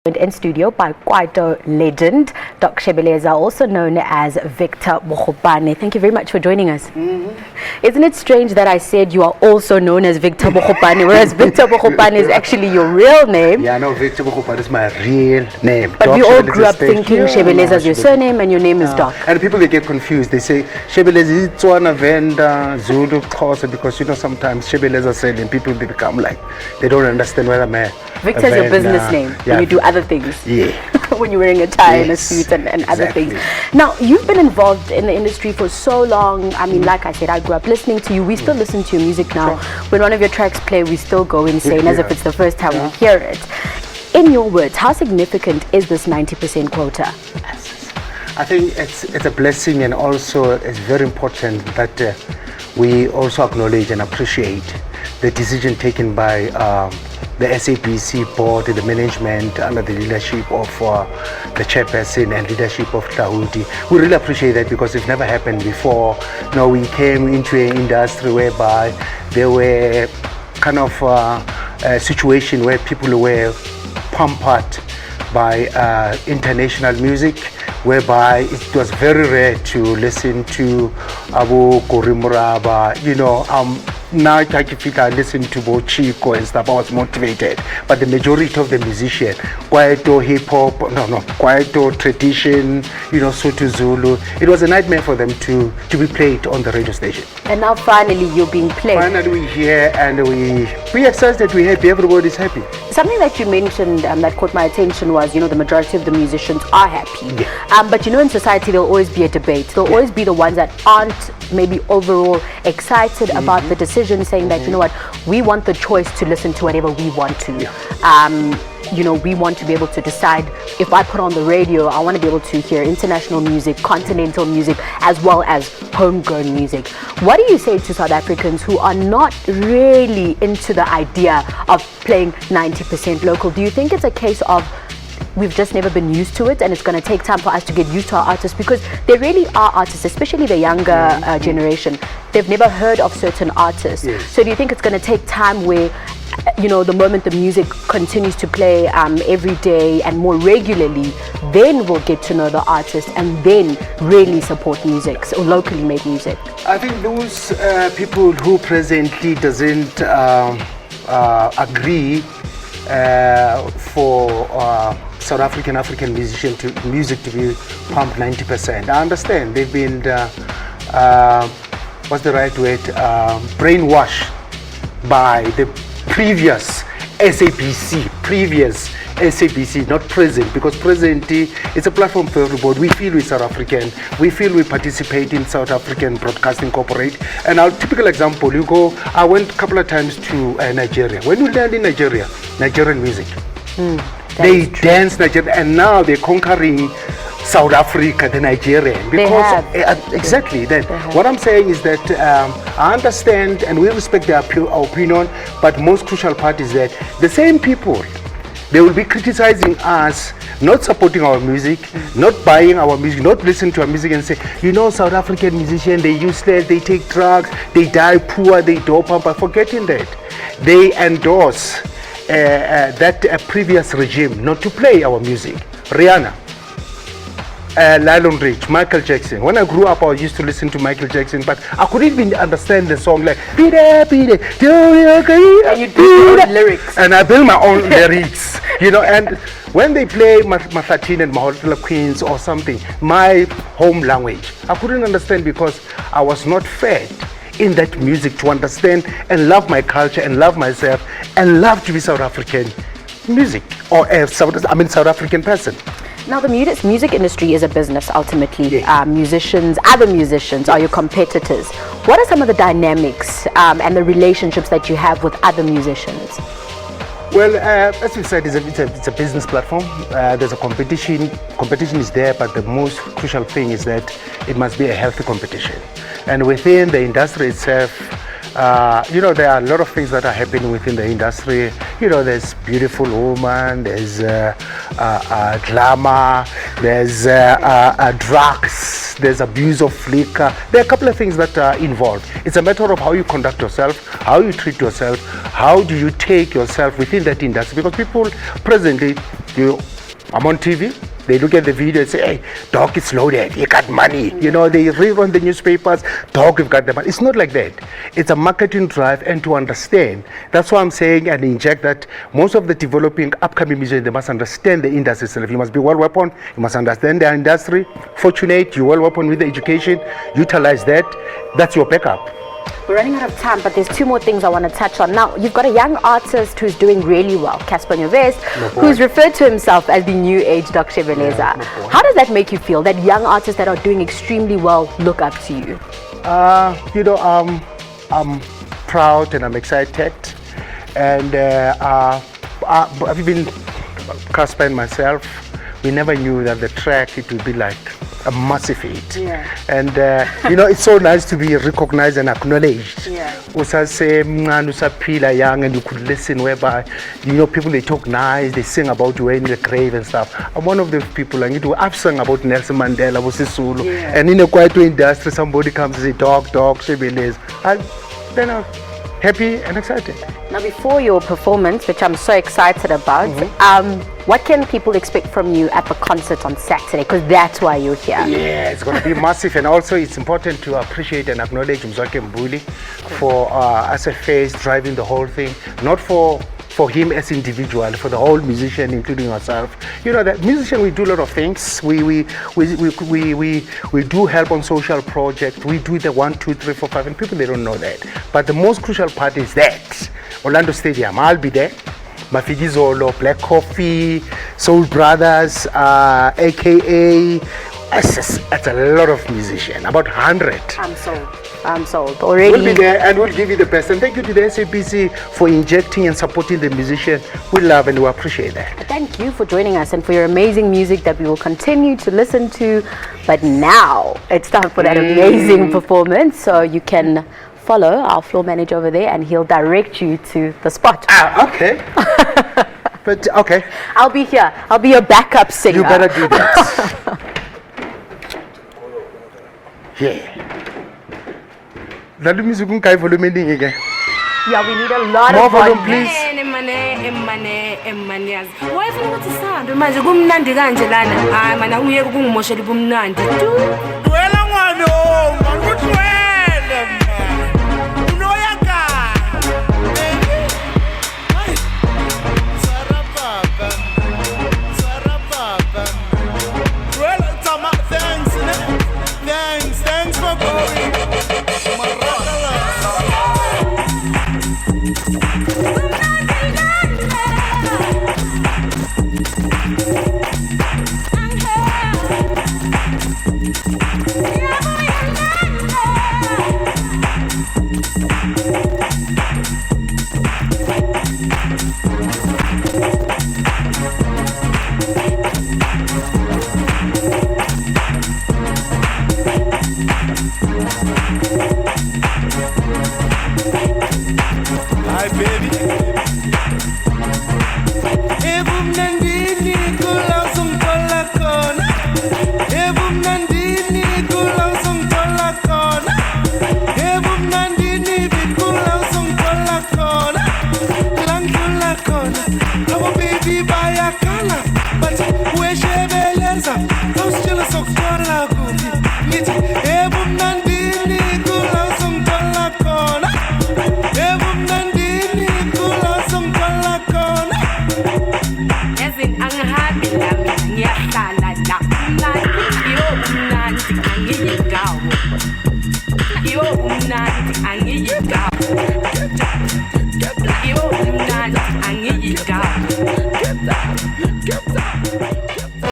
In studio by Kwaito legend, Doc Shebeleza, also known as Victor Bogopane. Thank you very much for joining us. Isn't it strange that I said you are also known as Victor Bogopane, whereas Victor Bogopane is actually your real name? Yeah, no, Victor Bogopane is my real name. But Doc we all Shebeleza grew up thinking Shebeleza is your surname and your name is Doc. And people, they get confused. They say Shebeleza is Tswana, Venda, Zulu, Xhosa, because sometimes Shebeleza said and people, they become like, they don't understand whether I'm a Victor is your business name when you do other things. Yeah. When you're wearing a tie and a suit and other things. Now, you've been involved in the industry for so long. I mean, like I said, I grew up listening to you. We still listen to your music now. When one of your tracks play, we still go insane as if it's the first time we hear it. In your words, how significant is this 90% quota? I think it's a blessing, and also it's very important that we also acknowledge and appreciate the decision taken by the SABC board, the management under the leadership of the chairperson and leadership of Tahuti. We really appreciate that because it's never happened before. We came into an industry whereby there were kind of a situation where people were pampered by international music, whereby it was very rare to listen to Abu Korimuraba, now I listen to Bo Chico and stuff. I was motivated, but the majority of the musicians, Kwaito hip hop, Kwaito tradition, Soweto Zulu, it was a nightmare for them to be played on the radio station. And now finally you're being played. Finally we're here and we assess that we're happy, everybody's happy. Something that you mentioned that caught my attention was, the majority of the musicians are happy. Yeah. But in society there'll always be a debate. There'll always be the ones that aren't maybe overall excited about the decision, saying that, we want the choice to listen to whatever we want to. We want to be able to decide if I put on the radio, I want to be able to hear international music, continental music, as well as homegrown music. What do you say to South Africans who are not really into the idea of playing 90% local? Do you think it's a case of we've just never been used to it and it's going to take time for us to get used to our artists? Because there really are artists, especially the younger generation, they've never heard of certain artists. So do you think it's going to take time where the moment the music continues to play every day and more regularly, then we'll get to know the artist and then really support music or locally made music? I think those people who presently doesn't agree for South African music to be pumped 90%. I understand they've been what's the right word, brainwashed by the previous SABC, not present, because present is a platform for everybody. We feel we're South African, we feel we participate in South African Broadcasting Corporate. And our typical example, I went a couple of times to Nigeria. When you land in Nigeria, Nigerian music, they dance Nigeria, and now they're conquering South Africa, the Nigerian, because exactly that. What I'm saying is that I understand and we respect their opinion, but most crucial part is that the same people, they will be criticizing us, not supporting our music, not buying our music, not listening to our music, and say, South African musicians, they useless, they take drugs, they die poor, they dope up, but forgetting that they endorse that previous regime not to play our music. Rihanna, Lionel Rich, Michael Jackson. When I grew up, I used to listen to Michael Jackson, but I couldn't even understand the song like and you do the lyrics. And I build my own lyrics, and when they play Mahlatin and Mahotla Queens or something, my home language, I couldn't understand because I was not fed in that music to understand and love my culture and love myself and love to be South African music or South African person. Now, the music industry is a business ultimately. Musicians, other musicians are your competitors. What are some of the dynamics and the relationships that you have with other musicians? Well, as we said, it's a business platform. There's a competition. Competition is there, but the most crucial thing is that it must be a healthy competition. And within the industry itself, there are a lot of things that are happening within the industry. There's beautiful woman, there's glamour, there's drugs, there's abuse of liquor. There are a couple of things that are involved. It's a matter of how you conduct yourself, how you treat yourself, how do you take yourself within that industry. Because people presently, I'm on TV. They look at the video and say, hey, Doc is loaded, he got money. You know, they read on the newspapers, Doc, we've got the money. It's not like that. It's a marketing drive and to understand. That's why I'm saying and inject that most of the developing upcoming musicians, they must understand the industry itself. You must be well weapon, you must understand the industry. Fortunate, you're well weapon with the education, utilize that. That's your backup. We're running out of time, but there's two more things I want to touch on. Now, you've got a young artist who's doing really well, Casper Nyovest, who's referred to himself as the new age Doc Shebeleza. How does that make you feel, that young artists that are doing extremely well look up to you? You know, I'm proud and I'm excited. And I've been, Casper and myself, we never knew that the track, it would be like a massive hit. Yeah. And you know, it's so nice to be recognized and acknowledged. Yeah. Usapila young, and you could listen whereby, you know, people, they talk nice, they sing about you in the grave and stuff. I'm one of those people, and I've sung about Nelson Mandela, Sisulu, and in the Kwaito industry, somebody comes and say, Doc Shebeleza. Then I'm happy and excited. Now, before your performance, which I'm so excited about, what can people expect from you at the concert on Saturday? Because that's why you're here. Yeah, it's going to be massive, and also it's important to appreciate and acknowledge Mzwake Mbuli for as a face driving the whole thing, not for him as individual, for the whole musician, including ourselves. You know, that musician, we do a lot of things. We do help on social projects. We do the 1, 2, 3, 4, 5, and people, they don't know that. But the most crucial part is that Orlando Stadium, I'll be there. Mafiki Zolo, Black Coffee, Soul Brothers, AKA. That's a lot of musicians, about 100. I'm sold already. We'll be there and we'll give you the best. And thank you to the SABC for injecting and supporting the musician. We love and we appreciate that. Thank you for joining us and for your amazing music that we will continue to listen to. But now it's time for that amazing performance. So you can follow our floor manager over there and he'll direct you to the spot. Okay. But okay. I'll be here. I'll be your backup singer. You better do that. Yeah. That music volume again. Yeah, we need a lot more of volume, please. Thanks for going. Hi, baby. Ebum nandini kulausum tolakona. Ebum nandini kulausum tolakona. Ebum nandini bikulausum tolakona. Langulakona. Our baby bayakana. But we Shebeleza. Those jealous of Tolakundi. Niti. Ebum nandini kulausum tolakona. Ebum nandini kulausum tolakona. Yazin ang happy lami niya salala. Iyo nanti ang iyigaw. Iyo nanti ang iyigaw.